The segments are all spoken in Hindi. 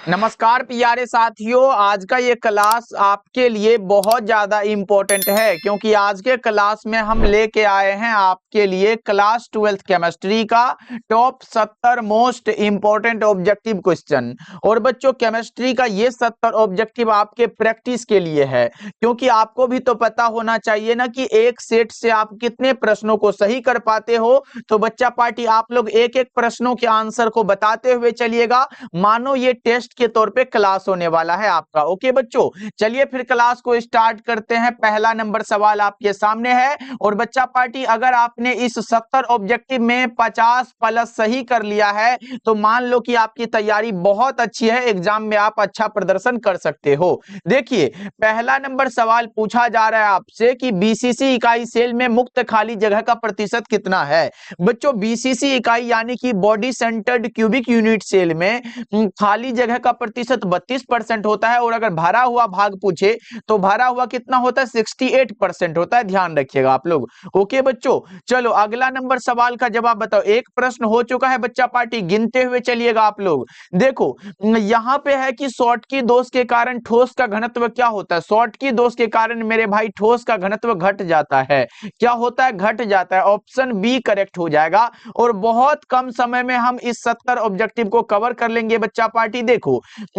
नमस्कार प्यारे साथियों, आज का ये क्लास आपके लिए बहुत ज्यादा इम्पोर्टेंट है क्योंकि आज के क्लास में हम लेके आए हैं आपके लिए क्लास 12th केमिस्ट्री का top 70 most important objective question. और बच्चों, केमिस्ट्री का ये 70 ऑब्जेक्टिव आपके प्रैक्टिस के लिए है, क्योंकि आपको भी तो पता होना चाहिए ना कि एक सेट से आप कितने प्रश्नों को सही कर पाते हो। तो बच्चा पार्टी आप लोग एक एक प्रश्नों के आंसर को बताते हुए चलिएगा, मानो ये टेस्ट के तौर पे क्लास होने वाला है आपका। ओके बच्चों, चलिए फिर क्लास को स्टार्ट करते हैं। पहला नंबर सवाल आपके सामने है और बच्चा पार्टी अगर आपने इस 70 ऑब्जेक्टिव में 50 प्लस सही कर लिया है तो मान लो कि आपकी तैयारी बहुत अच्छी है, एग्जाम में आप अच्छा प्रदर्शन कर सकते हो। देखिए, पहला नंबर सवाल पूछा जा रहा है आपसे कि बीसीसी इकाई सेल में मुक्त खाली जगह का प्रतिशत कितना है। बच्चों, बीसीसी इकाई यानी कि body centred cubic unit cell में खाली जगह का प्रतिशत 32% होता है, और अगर भरा हुआ भाग पूछे तो भरा हुआ कितना होता है, 68% होता है। ध्यान रखिएगा आप लोग। ओके बच्चों, चलो अगला नंबर सवाल का जवाब बताओ। एक प्रश्न हो चुका है बच्चा पार्टी, गिनते हुए चलिएगा आप लोग। देखो, यहां पे है कि शॉर्टकी दोष के कारण ठोस का घनत्व क्या होता है। शॉर्टकी दोष के कारण मेरे भाई ठोस का घनत्व घट जाता है। क्या होता है, घट जाता है। ऑप्शन बी करेक्ट हो जाएगा। और बहुत कम समय में हम इस 70 ऑब्जेक्टिव को कवर कर लेंगे बच्चा पार्टी। देखो,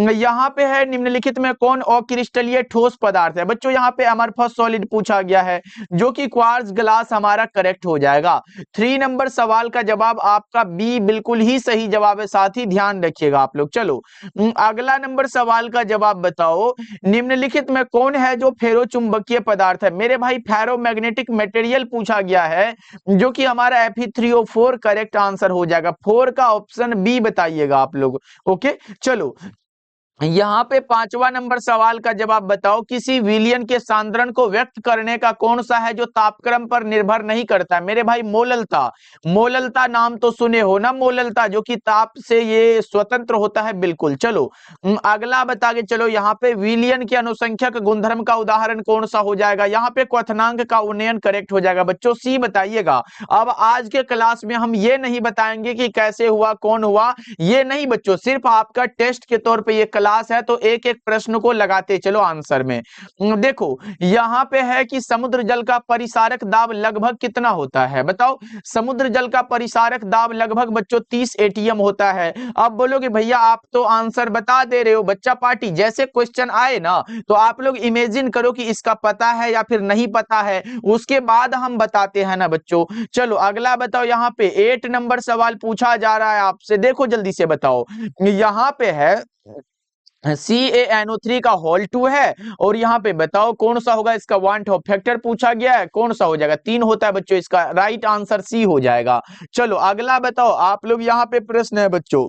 यहाँ पे है निम्नलिखित में कौन अक्रिस्टलीय ठोस पदार्थ है। बच्चों, यहाँ पे अमरफस सॉलिड पूछा गया है, जो कि क्वार्ट्ज ग्लास हमारा करेक्ट हो जाएगा। 3 नंबर सवाल का जवाब आपका बी बिल्कुल ही सही जवाब है, साथ ही ध्यान रखिएगा आप लोग। चलो अगला नंबर सवाल का जवाब बताओ। निम्नलिखित में कौन है जो फेरो चुंबकीय पदार्थ है। मेरे भाई फेरोमैग्नेटिक मटेरियल पूछा गया है, जो कि हमारा Fe3O4 करेक्ट आंसर हो जाएगा। 4 का ऑप्शन बी बताइएगा आप लोग। ओके चलो, यहाँ पे 5वां नंबर सवाल का जवाब बताओ। किसी विलयन के सांद्रण को व्यक्त करने का कौन सा है जो तापक्रम पर निर्भर नहीं करता है। मेरे भाई मोललता। मोललता नाम तो सुने हो ना, मोललता, जो कि ताप से ये स्वतंत्र होता है। बिल्कुल। चलो अगला बता के चलो, यहाँ पे विलयन के अनुसंख्यक गुणधर्म का उदाहरण कौन सा हो जाएगा। यहाँ पे क्वथनांक का उन्नयन करेक्ट हो जाएगा। बच्चों सी बताइएगा। अब आज के क्लास में हम ये नहीं बताएंगे कि कैसे हुआ, कौन हुआ, ये नहीं बच्चों, सिर्फ आपका टेस्ट के तौर पे ये क्लास है, तो एक एक प्रश्न को लगाते चलो आंसर में। देखो, यहां पे है कि समुद्र जल का परिसारक दाब लगभग कितना होता है। बताओ, समुद्र जल का परिसारक दाब लगभग बच्चों 30 एटीएम होता है। अब बोलोगे भैया आप तो आंसर बता दे रहे हो। बच्चा पार्टी, जैसे क्वेश्चन आए ना तो आप लोग इमेजिन करो कि इसका पता है या फिर नहीं पता है, उसके बाद हम बताते हैं ना बच्चों। चलो अगला बताओ। यहाँ पे 8 नंबर सवाल पूछा जा रहा है आपसे, देखो जल्दी से बताओ। यहाँ पे है CaNO3 का होल 2 है, और यहाँ पे बताओ कौन सा होगा इसका वान टॉप फैक्टर पूछा गया है, कौन सा हो जाएगा। 3 होता है बच्चों, इसका राइट आंसर सी हो जाएगा। चलो अगला बताओ आप लोग। यहाँ पे प्रश्न है बच्चों,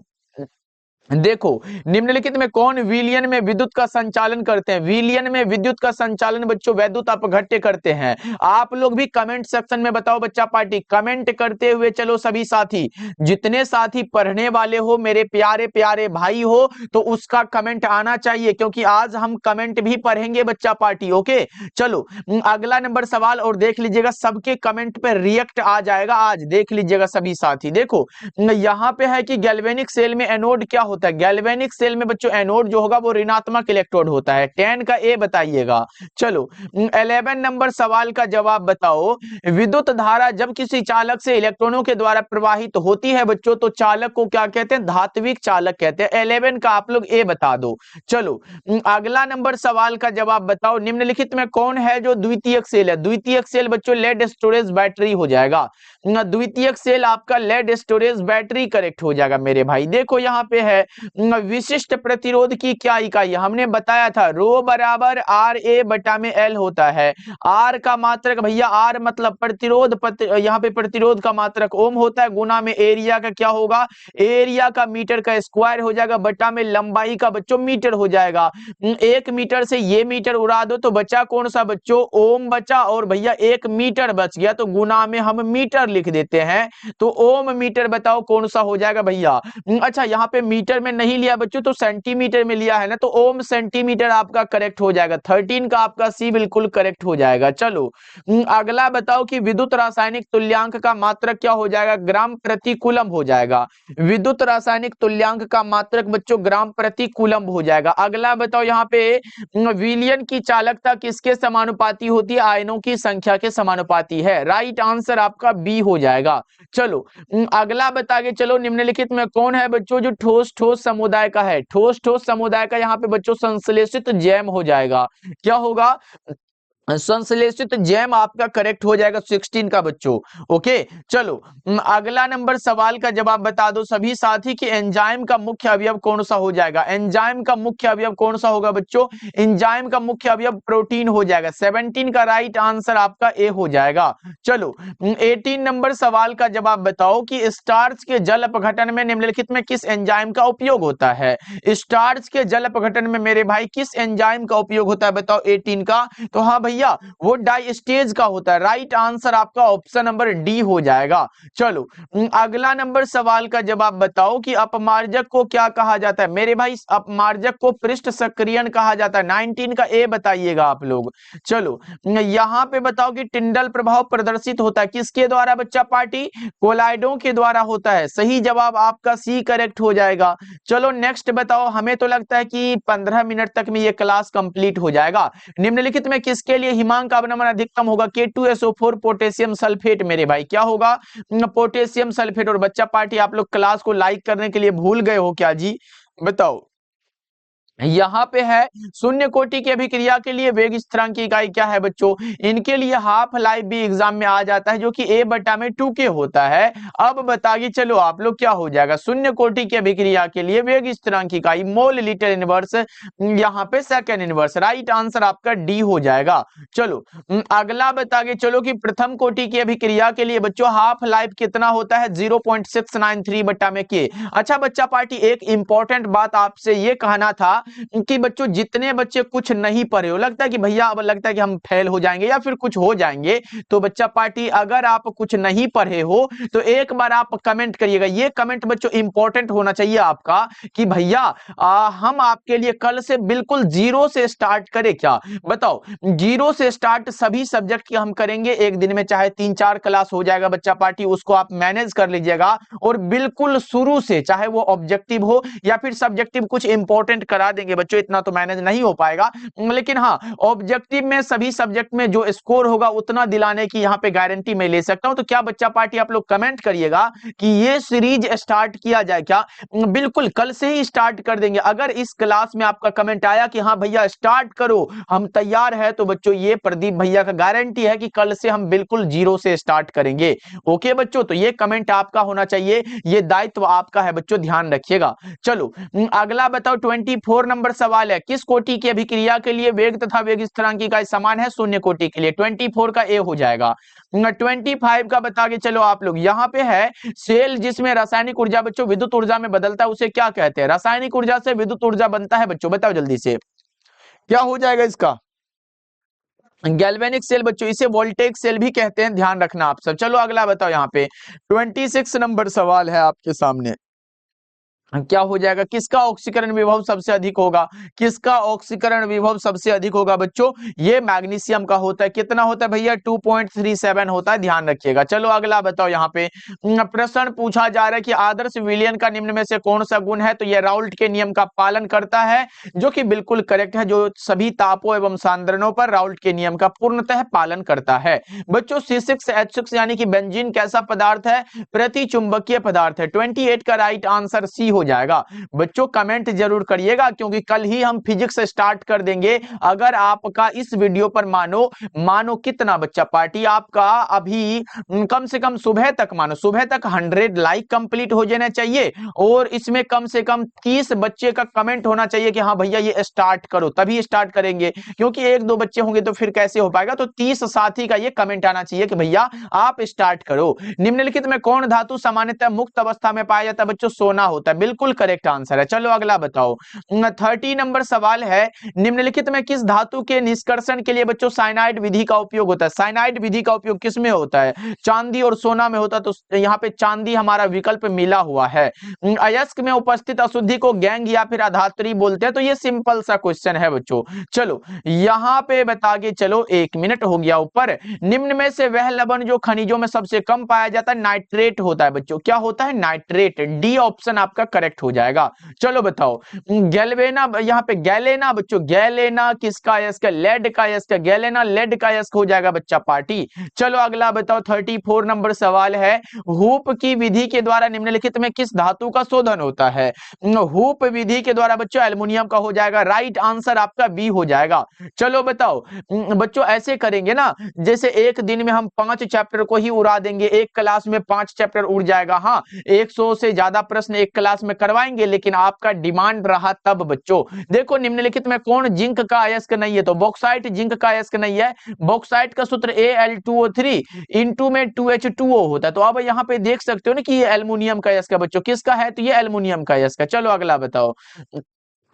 देखो, निम्नलिखित में कौन विलयन में विद्युत का संचालन करते हैं। विलयन में विद्युत का संचालन बच्चों वैद्युत अपघट्य करते हैं। आप लोग भी कमेंट सेक्शन में बताओ बच्चा पार्टी, कमेंट करते हुए चलो सभी साथी। जितने साथी पढ़ने वाले हो, मेरे प्यारे प्यारे भाई हो, तो उसका कमेंट आना चाहिए, क्योंकि आज हम कमेंट भी पढ़ेंगे बच्चा पार्टी। ओके चलो अगला नंबर सवाल, और देख लीजिएगा सबके कमेंट पे रिएक्ट आ जाएगा आज, देख लीजिएगा सभी साथी। देखो, यहाँ पे है कि गैल्वेनिक सेल में एनोड क्या होता है। गैल्वेनिक सेल में बच्चों एनोड जो होगा वो ऋणात्मक इलेक्ट्रोड होता है। 10 का ए बताइएगा। चलो 11 नंबर सवाल का जवाब बताओ। विद्युत धारा जब किसी चालक से इलेक्ट्रॉनों के द्वारा प्रवाहित होती है बच्चों, तो चालक को क्या कहते हैं, धात्विक चालक कहते हैं। 11 का आप लोग ए बता दो। चलो अगला नंबर सवाल का जवाब बताओ। निम्नलिखित में कौन है जो द्वितीयक सेल है। द्वितीयक सेल बच्चों लेड स्टोरेज बैटरी हो जाएगा। द्वितीयक सेल आपका लेड स्टोरेज बैटरी करेक्ट हो जाएगा मेरे भाई। देखो यहाँ पे है विशिष्ट प्रतिरोध की क्या इकाई है? हमने बताया था रो बराबर आर ए बटा में एल होता है। आर का मात्रक भैया, आर मतलब प्रतिरोध, यहाँ पे प्रतिरोध का मात्रक ओम होता है, गुना में एरिया का क्या होगा, एरिया का मीटर का स्क्वायर हो जाएगा, बटा में लंबाई का बच्चों मीटर हो जाएगा। 1 मीटर से ये मीटर उड़ा दो तो बचा कौन सा बच्चों, ओम बचा, और भैया 1 मीटर बच गया तो गुना में हम मीटर लिख देते हैं तो ओम मीटर बताओ कौन सा हो जाएगा भैया। अच्छा यहाँ पे मीटर में नहीं लिया बच्चों तो सेंटीमीटर में लिया है ना, तो ओम सेंटीमीटर आपका करेक्ट हो जाएगा। 13 का आपका सी बिल्कुल करेक्ट हो जाएगा। चलो अगला बताओ कि विद्युत रासायनिक तुल्यांक का मात्रक क्या हो जाएगा, ग्राम प्रति कूलम हो जाएगा। विद्युत रासायनिक तुल्यांक का मात्रक बच्चों ग्राम प्रति कूलम हो जाएगा। अगला बताओ यहाँ पे विलयन की चालकता किसके समानुपाती होती है, आयनों की संख्या के समानुपाती है। राइट आंसर आपका बी हो जाएगा। चलो अगला बता के चलो निम्नलिखित में कौन है बच्चों जो ठोस ठोस समुदाय का है। ठोस ठोस समुदाय का यहाँ पे बच्चों संश्लेषित जैम हो जाएगा। क्या होगा, संश्लेषित जैम आपका करेक्ट हो जाएगा 16 का बच्चों। ओके चलो अगला नंबर सवाल का जवाब बता दो सभी साथी कि एंजाइम का मुख्य अवयव कौन सा हो जाएगा। एंजाइम का मुख्य अवयव कौन सा होगा बच्चों, एंजाइम का मुख्य अवयव प्रोटीन हो जाएगा। 17 का राइट आंसर आपका ए हो जाएगा। चलो 18 नंबर सवाल का जवाब बताओ कि स्टार्च के जल अपघटन में निम्नलिखित में किस एंजाइम का उपयोग होता है। स्टार्च के जल अपघटन में मेरे भाई किस एंजाइम का उपयोग होता है बताओ 18 का, तो हाँ भैया वो डाइस्टेज का होता है। राइट आंसर आपका ऑप्शन नंबर डी हो जाएगा। चलो अगला नंबर सवाल का जवाब बताओ कि अपमार्जक को क्या कहा जाता है। मेरे भाई अपमार्जक को पृष्ठ सक्रियण कहा जाता है। 19 का ए बताइएगा आप लोग। चलो यहां पे बताओ कि टिंडल प्रभाव प्रदर्शित होता है किसके द्वारा बच्चा पार्टी, कोलाइडों के द्वारा होता है। सही जवाब आपका सी करेक्ट हो जाएगा। चलो नेक्स्ट बताओ, हमें तो लगता है कि 15 मिनट तक में ये क्लास कंप्लीट हो जाएगा। निम्नलिखित में किसके लिए हिमांक का अपनमन अधिकतम होगा, K2SO4 पोटेशियम सल्फेट। मेरे भाई क्या होगा, पोटेशियम सल्फेट। और बच्चा पार्टी आप लोग क्लास को लाइक करने के लिए भूल गए हो क्या जी, बताओ। यहां पे है शून्य कोटि की अभिक्रिया के लिए वेग स्थिरांक की इकाई क्या है बच्चों, इनके लिए हाफ लाइफ भी एग्जाम में आ जाता है जो कि a बटा में 2k होता है। अब बताइए चलो आप लोग क्या हो जाएगा, शून्य कोटि की अभिक्रिया के लिए वेग स्थिरांक की इकाई मोल लीटर इनवर्स, यहाँ पे सेकंड इनवर्स। राइट आंसर आपका डी हो जाएगा। चलो अगला बता के चलो कि प्रथम कोटि की अभिक्रिया के लिए बच्चों हाफ लाइफ कितना होता है, 0.693 बटा में के। अच्छा बच्चा पार्टी एक इंपॉर्टेंट बात आपसे ये कहना था कि बच्चों जितने बच्चे कुछ नहीं पढ़े हो, लगता है कि भैया अब लगता है कि हम फेल हो जाएंगे या फिर कुछ हो जाएंगे, तो बच्चा पार्टी अगर आप कुछ नहीं पढ़े हो तो एक बार आप कमेंट करिएगा। ये कमेंट बच्चों इंपॉर्टेंट होना चाहिए आपका कि भैया हम आपके लिए कल से बिल्कुल जीरो से स्टार्ट करें क्या, बताओ। जीरो से स्टार्ट सभी सब्जेक्ट की हम करेंगे एक दिन में, चाहे 3-4 क्लास हो जाएगा बच्चा पार्टी, उसको आप मैनेज कर लीजिएगा। और बिल्कुल शुरू से चाहे वो ऑब्जेक्टिव हो या फिर सब्जेक्टिव कुछ इंपॉर्टेंट करा देंगे बच्चों, इतना तो मैनेज नहीं हो पाएगा, लेकिन हाँ ऑब्जेक्टिव में सभी सब्जेक्ट में जो स्कोर होगा उतना दिलाने की यहाँ पे गारंटी मैं ले सकता हूं। तो क्या बच्चा पार्टी आप लोग कमेंट करिएगा कि ये सीरीज स्टार्ट किया जाए क्या। बिल्कुल कल से ही स्टार्ट कर देंगे। अगर इस क्लास में आपका कमेंट आया कि हाँ भैया स्टार्ट करो हम तैयार है, तो बच्चों ये प्रदीप भैया का गारंटी है कि कल से हम बिल्कुल जीरो से स्टार्ट करेंगे। ओके बच्चों, तो ये कमेंट आपका होना चाहिए, ये दायित्व आपका है बच्चों, ध्यान रखिएगा। चलो अगला बताओ 24 नंबर सवाल है, किस कोटि की अभिक्रिया के लिए वेग तथा वेग स्थिरांक की इकाई समान है, शून्य कोटि के लिए। 24 का ए हो जाएगा। 25 का बता के चलो आप लोग। यहाँ पे है सेल जिसमें रासायनिक ऊर्जा बच्चों विद्युत ऊर्जा में बदलता है उसे क्या कहते हैं। रासायनिक ऊर्जा से विद्युत ऊर्जा बनता है बच्चों, बताओ जल्दी से क्या हो जाएगा इसका। गैल्वेनिक सेल बच्चों, इसे वोल्टेक सेल भी कहते हैं, ध्यान रखना आप सब। चलो अगला बताओ, यहाँ पे 26 नंबर सवाल है आपके सामने, क्या हो जाएगा, किसका ऑक्सीकरण विभव सबसे अधिक होगा। किसका ऑक्सीकरण विभव सबसे अधिक होगा बच्चों, ये मैग्नीशियम का होता है। कितना होता है भैया, 2.37 होता है, ध्यान रखिएगा। चलो अगला बताओ, यहाँ पे प्रश्न पूछा जा रहा है कि आदर्श विलयन का निम्न में से कौन सा गुण है, तो ये राउल्ट के नियम का पालन करता है, जो कि बिल्कुल करेक्ट है, जो सभी तापों एवं सांद्रणों पर राउल्ट के नियम का पूर्णतः पालन करता है। बच्चों C6H6 यानी कि बेंजीन कैसा पदार्थ है, प्रति चुंबकीय पदार्थ है। 28 का राइट आंसर सी हो जाएगा। बच्चों कमेंट जरूर करिएगा क्योंकि कल ही हम फिजिक्स स्टार्ट कर देंगे। अगर आपका इस वीडियो पर मानो कितना बच्चा पार्टी, आपका अभी कम से कम सुबह तक, मानो सुबह तक 100 लाइक कंप्लीट हो जाना चाहिए और इसमें कम से कम 30 बच्चे का कमेंट होना चाहिए कि हाँ भैया ये स्टार्ट करो, तभी स्टार्ट करेंगे। क्योंकि 1-2 बच्चे होंगे तो फिर कैसे हो पाएगा। तो 30 साथी का ये कमेंट आना चाहिए कि भैया आप स्टार्ट करो। निम्नलिखित में कौन धातु सामान्यतः मुक्त अवस्था में पाया जाता है बच्चों, सोना होता है। बिल्कुल करेक्ट आंसर है। चलो अगला बताओ। 30 नंबर सवाल है, निम्नलिखित में किस धातु के निष्कर्षण के लिए बच्चों साइनाइड विधि का उपयोग होता है? साइनाइड विधि का उपयोग किस में होता है? चांदी और सोना में होता है, तो यहाँ पे चांदी हमारा विकल्प मिला हुआ है। अयस्क में उपस्थित अशुद्धि को गैंग या फिर अधात्री बोलते हैं। तो ये सिंपल सा क्वेश्चन है बच्चों। चलो यहाँ पे बता के चलो, 1 मिनट हो गया ऊपर। निम्न में से वह लवण जो खनिजों में सबसे कम पाया जाता है, नाइट्रेट होता है बच्चों। क्या होता है? नाइट्रेट। डी ऑप्शन आपका करेक्ट हो जाएगा। चलो बताओ, गैल्वेना, यहाँ पे गैलेना बच्चों, गैलेना किसका अयस्क है? लेड का अयस्क है। गैलेना लेड का अयस्क हो जाएगा बच्चा पार्टी। चलो अगला बताओ, 34 नंबर सवाल है, हूप की विधि के द्वारा निम्नलिखित में किस धातु का शोधन होता है? हूप विधि के द्वारा बच्चों एल्युमिनियम का हो जाएगा। राइट आंसर आपका बी हो जाएगा। चलो बताओ बच्चों, ऐसे करेंगे ना, जैसे एक दिन में हम 5 चैप्टर को ही उड़ा देंगे, एक क्लास में 5 चैप्टर उड़ जाएगा। हाँ, 100 से ज्यादा प्रश्न एक क्लास में करवाएंगे, लेकिन आपका डिमांड रहा तब बच्चों। देखो निम्नलिखित में कौन जिंक का अयस्क नहीं है? तो बॉक्साइट जिंक का अयस्क नहीं है। बॉक्साइट का सूत्र Al2O3 इंटू में 2H2O होता है। तो अब यहाँ पे देख सकते हो ना कि ये एल्युमिनियम का अयस्क है बच्चों। किसका है? तो ये एल्युमिनियम का अयस्क है। चलो अगला बताओ।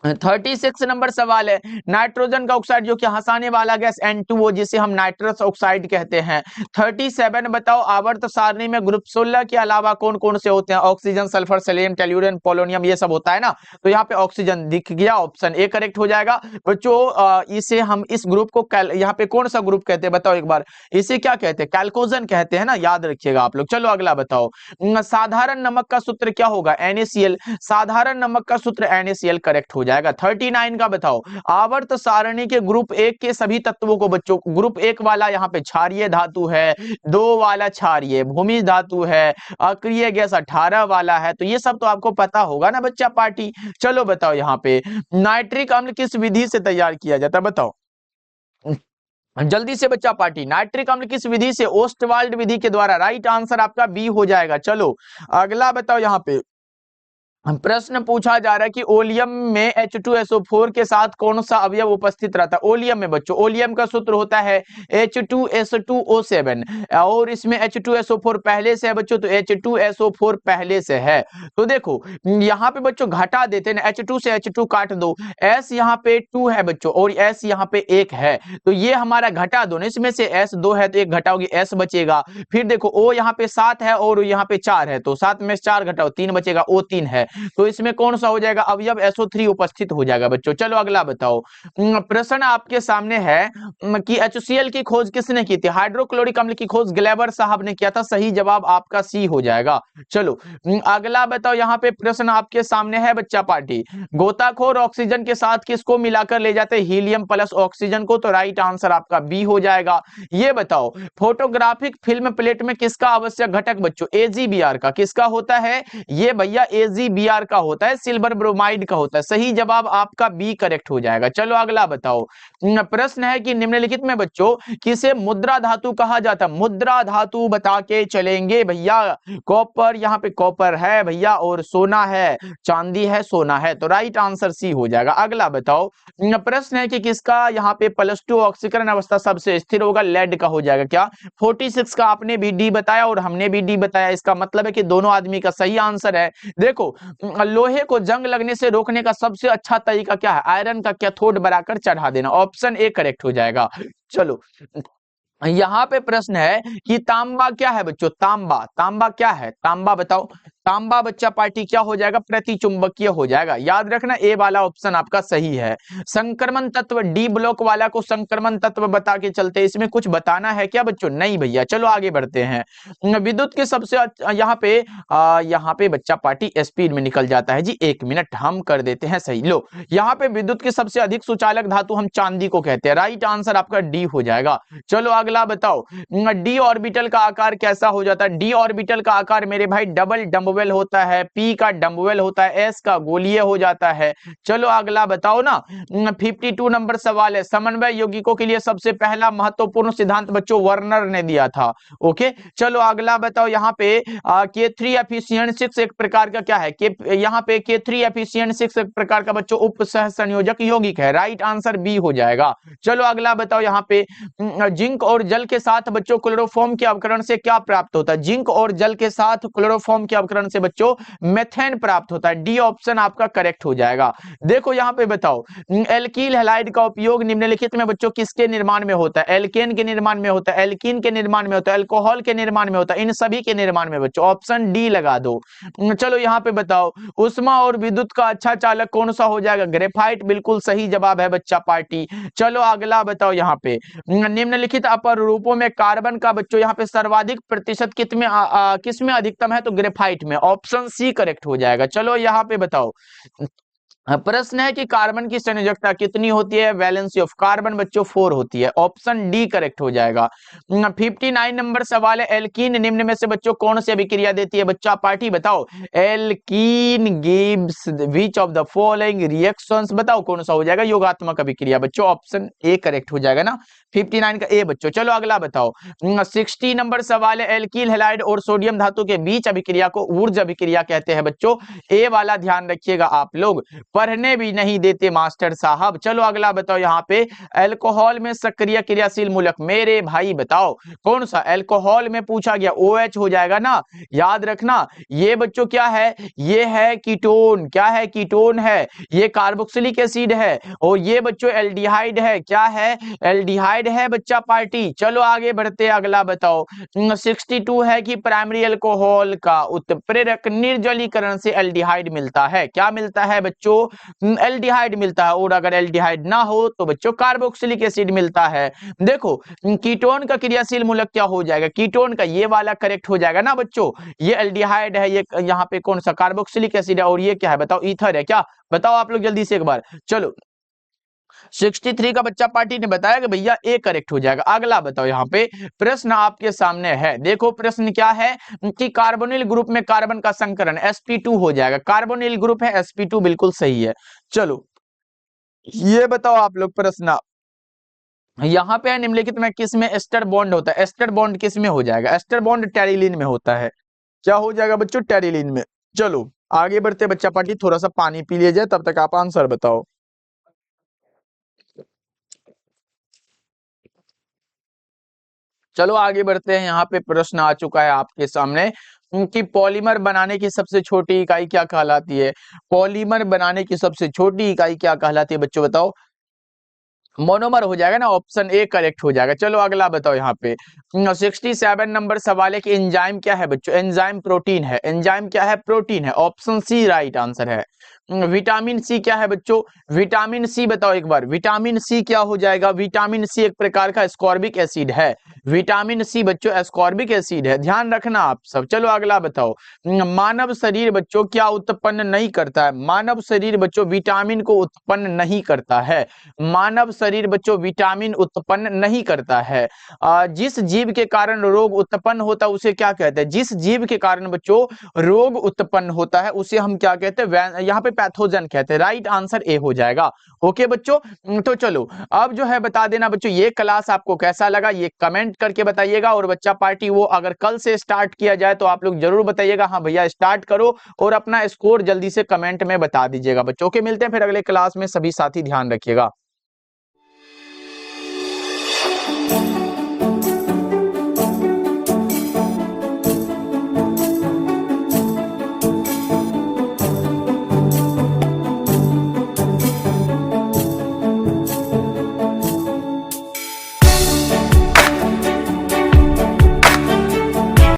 36 नंबर सवाल है, नाइट्रोजन का ऑक्साइड जो कि हंसाने वाला गैस N2O, जिसे हम नाइट्रस ऑक्साइड कहते हैं। 37 बताओ, आवर्त सारणी में ग्रुप 16 के अलावा कौन कौन से होते हैं? Oxygen, sulphur, selenium, tellurium, polonium, ये सब होता है ना। तो यहाँ पे ऑक्सीजन दिख गया, ऑप्शन ए करेक्ट हो जाएगा बच्चों। इसे हम इस ग्रुप को यहाँ पे कौन सा ग्रुप कहते हैं बताओ एक बार? इसे क्या कहते हैं? कैल्कोजन कहते हैं ना, याद रखिएगा आप लोग। चलो अगला बताओ, साधारण नमक का सूत्र क्या होगा? NaCl। साधारण नमक का सूत्र NaCl करेक्ट हो जाएगा। 39 का बताओ, आवर्त सारणी के ग्रुप 1 के सभी तत्वों को बच्चों, ग्रुप 1 वाला यहाँ पे क्षारीय धातु है, 2 वाला क्षारीय भूमि धातु है, अक्रिय गैस 18 वाला है। तो ये सब तो आपको पता होगा ना बच्चा पार्टी। चलो बताओ, यहाँ पे नाइट्रिक अम्ल किस विधि से तैयार किया जाता है? बताओ जल्दी से बच्चा पार्टी, नाइट्रिक अम्ल किस विधि से? ओस्टवाल्ड विधि के द्वारा। राइट आंसर आपका बी हो जाएगा। चलो अगला बताओ, यहाँ पे प्रश्न पूछा जा रहा है कि ओलियम में H2SO4 के साथ कौन सा अवयव उपस्थित रहता है? ओलियम में बच्चों, ओलियम का सूत्र होता है H2S2O7 और इसमें H2SO4 पहले से है बच्चों, तो H2SO4 पहले से है। तो देखो यहाँ पे बच्चों घटा देते हैं, H2 से H2 काट दो, S यहाँ पे 2 है बच्चों और S यहाँ पे 1 है, तो ये हमारा घटा दो। इसमें से S 2 है तो 1 घटाओगे S बचेगा। फिर देखो O यहाँ पे 7 है और यहाँ पे 4 है, तो 7 में 4 घटाओ 3 बचेगा, O 3 है, तो इसमें कौन सा हो जाएगा? अवयव SO3 उपस्थित हो जाएगा बच्चों। चलो अगला बताओ, प्रश्न आपके सामने है कि HCl की खोज किसने की थी? हाइड्रोक्लोरिक अम्ल की खोज ग्लेबर साहब ने किया था। सही जवाब आपका सी हो जाएगा। चलो अगला बताओ, यहाँ पे प्रश्न आपके सामने है बच्चा पार्टी, गोताखोर ऑक्सीजन के साथ किसको मिलाकर ले जाते हैं? हीलियम प्लस ऑक्सीजन को। तो राइट आंसर आपका बी हो जाएगा। ये बताओ, फोटोग्राफिक फिल्म प्लेट में किसका आवश्यक घटक बच्चों? AgBr का। किसका होता है ये भैया? AgBr का होता है, सिल्वर ब्रोमाइड का होता है। सही जवाब आपका बी करेक्ट हो जाएगा। चलो अगला बताओ, प्रश्न है कि निम्नलिखित में बच्चों किसे मुद्रा धातु कहा जाता है? मुद्रा धातु बता के चलेंगे भैया। कॉपर, यहाँ पे कॉपर है भैया और सोना है, चांदी है, सोना है, तो राइट आंसर सी हो जाएगा। अगला बताओ, प्रश्न है कि किसका यहाँ पे +2 ऑक्सीकरण अवस्था सबसे स्थिर होगा? लेड का हो जाएगा। क्या 46 का आपने भी डी बताया और हमने भी डी बताया, इसका मतलब है कि दोनों आदमी का सही आंसर है। देखो लोहे को जंग लगने से रोकने का सबसे अच्छा तरीका क्या है? आयरन का कैथोड बनाकर चढ़ा देना। ऑप्शन ए करेक्ट हो जाएगा। चलो यहाँ पे प्रश्न है कि तांबा क्या है बच्चों? तांबा, तांबा क्या है? तांबा बताओ। तांबा बच्चा पार्टी क्या हो जाएगा? प्रतिचुंबकीय हो जाएगा। याद रखना ए वाला ऑप्शन आपका सही है। संक्रमण तत्व, डी ब्लॉक वाला को संक्रमण तत्व बता के चलते, इसमें कुछ बताना है क्या बच्चों? नहीं भैया। चलो आगे बढ़ते हैं। विद्युत के सबसे यहाँ पे बच्चा पार्टी स्पीड में निकल जाता है जी, 1 मिनट हम कर देते हैं सही। लो यहाँ पे विद्युत की सबसे अधिक सुचालक धातु हम चांदी को कहते हैं। राइट आंसर आपका डी हो जाएगा। चलो अगला बताओ, डी ऑर्बिटल का आकार कैसा हो जाता है? डी ऑर्बिटल का आकार मेरे भाई डबल डम्बवेल होता है, पी का डम्बवेल होता है, एस का गोलीय हो जाता है। चलो अगला बताओ ना, 52 नंबर सवाल है, समन्वय यौगिकों के लिए सबसे पहला महत्वपूर्ण सिद्धांत बच्चों वर्नर ने दिया था। ओके चलो अगला बताओ, यहाँ पे K3 एफिशिएंट 6 एक प्रकार का क्या है? यहाँ पे K3 एफिशिएंट 6 एक प्रकार का बच्चों उप सह संयोजक यौगिक है। राइट आंसर बी हो जाएगा। चलो अगला बताओ, यहाँ पे जिंक और जल के साथ बच्चों क्लोरोफॉर्म के अवकरण से क्या प्राप्त होता है? जिंक और जल के साथ क्लोरोफॉर्म के अवकरण संकरण से बच्चों मेथेन प्राप्त होता है। डी ऑप्शन आपका करेक्ट हो जाएगा। देखो यहाँ पे बताओ, एल्कील हैलाइड का उपयोग निम्नलिखित में बच्चों किसके निर्माण में होता है? एल्केन के निर्माण में होता है, एल्कीन के निर्माण में होता है, अल्कोहल के निर्माण में होता है, इन सभी के निर्माण में बच्चों। ऑप्शन डी लगा दो। चलो यहाँ पे बताओ, उष्मा और विद्युत का अच्छा चालक कौन सा हो जाएगा? ग्रेफाइट बिल्कुल सही जवाब है बच्चा पार्टी। चलो अगला बताओ यहाँ पे, निम्नलिखित अपर रूपों में कार्बन का बच्चों यहाँ पे सर्वाधिक प्रतिशत किस में अधिकतम है? तो ग्रेफाइट में। ऑप्शन सी करेक्ट हो जाएगा। चलो यहाँ पे बताओ, प्रश्न है कि कार्बन की संयोजकता कितनी होती है? वैलेंसी ऑफ कार्बन बच्चों 4 होती है। ऑप्शन डी करेक्ट हो जाएगा। 59 नंबर सवाल है, एल्कीन निम्न में से बच्चों कौन सी अभिक्रिया देती है? बच्चा पार्टी बताओ, alkene gives which of the following reactions, बताओ कौन सा हो जाएगा? योगात्मक अभिक्रिया बच्चों। ऑप्शन ए करेक्ट हो जाएगा ना, 59 का ए बच्चों। चलो अगला बताओ, 60 नंबर सवाल है, एल्कील हैलाइड और सोडियम धातु के बीच अभिक्रिया को ऊर्जा अभिक्रिया कहते हैं बच्चों। ए वाला ध्यान रखिएगा, आप लोग पढ़ने भी नहीं देते मास्टर साहब। चलो अगला बताओ यहाँ पे, अल्कोहल में सक्रिय क्रियाशील मूलक, मेरे भाई बताओ कौन सा? अल्कोहल में पूछा गया, OH हो जाएगा ना, याद रखना। ये बच्चों क्या है? ये है कीटोन। क्या है? कीटोन है। ये कार्बोक्सिलिक एसिड है, और ये बच्चों एल्डिहाइड है। क्या है? एल्डिहाइड है बच्चा पार्टी। चलो आगे बढ़ते, अगला बताओ, 62 है कि प्राइमरी अल्कोहल का उत्प्रेरक निर्जलीकरण से एल्डिहाइड मिलता है। क्या मिलता है बच्चों? एल्डिहाइड मिलता है, और अगर एल्डिहाइड ना हो तो बच्चों कार्बोक्सिलिक एसिड मिलता है। देखो कीटोन का क्रियाशील मूलक क्या हो जाएगा? कीटोन का ये वाला करेक्ट हो जाएगा ना बच्चों। ये एल्डिहाइड है, ये यहाँ पे कौन सा? कार्बोक्सिलिक एसिड है, और ये क्या है बताओ? ईथर है। क्या बताओ आप लोग जल्दी से एक बार। चलो 63 का बच्चा पार्टी ने बताया कि भैया ए करेक्ट हो जाएगा। अगला बताओ यहाँ पे, प्रश्न आपके सामने है। देखो प्रश्न क्या है कि कार्बोनिल ग्रुप में कार्बन का संकरण sp2 हो जाएगा। कार्बोनिल ग्रुप है, sp2 बिल्कुल सही है। चलो ये बताओ आप लोग, प्रश्न यहाँ पे है, निम्नलिखित में किस में एस्टर बॉन्ड होता है? एस्टर बॉन्ड किस में हो जाएगा? एस्टर बॉन्ड टेरिलीन में होता है। क्या हो जाएगा बच्चों? टेरिलीन में। चलो आगे बढ़ते बच्चा पार्टी, थोड़ा सा पानी पी लिया जाए, तब तक आप आंसर बताओ। चलो आगे बढ़ते हैं, यहाँ पे प्रश्न आ चुका है आपके सामने कि पॉलीमर बनाने की सबसे छोटी इकाई क्या कहलाती है? पॉलीमर बनाने की सबसे छोटी इकाई क्या कहलाती है बच्चों? बताओ। मोनोमर हो जाएगा ना, ऑप्शन ए करेक्ट हो जाएगा। चलो अगला बताओ यहाँ पे, 67 नंबर सवाल है कि एंजाइम क्या है बच्चों? एंजाइम प्रोटीन है। एंजाइम क्या है? प्रोटीन है। ऑप्शन सी राइट आंसर है। विटामिन सी क्या है बच्चों? विटामिन सी बताओ एक बार, विटामिन सी क्या हो जाएगा? विटामिन सी एक प्रकार का एस्कॉर्बिक एसिड है। विटामिन सी बच्चों एस्कॉर्बिक एसिड है, ध्यान रखना आप सब। चलो अगला बताओ, मानव शरीर बच्चों क्या उत्पन्न नहीं करता है? मानव शरीर बच्चों विटामिन को उत्पन्न नहीं करता है। मानव शरीर बच्चों विटामिन उत्पन्न नहीं करता है। जिस जीव के कारण रोग उत्पन्न होता है उसे क्या कहते हैं? जिस जीव के कारण बच्चों रोग उत्पन्न होता है उसे हम क्या कहते हैं? यहाँ पे पैथोजन कहते हैं। राइट आंसर ए हो जाएगा। ओके बच्चों, तो चलो अब जो है बता देना बच्चों, ये क्लास आपको कैसा लगा ये कमेंट करके बताइएगा। और बच्चा पार्टी वो अगर कल से स्टार्ट किया जाए तो आप लोग जरूर बताइएगा हाँ भैया स्टार्ट करो, और अपना स्कोर जल्दी से कमेंट में बता दीजिएगा बच्चों। के मिलते हैं फिर अगले क्लास में, सभी साथी ध्यान रखिएगा।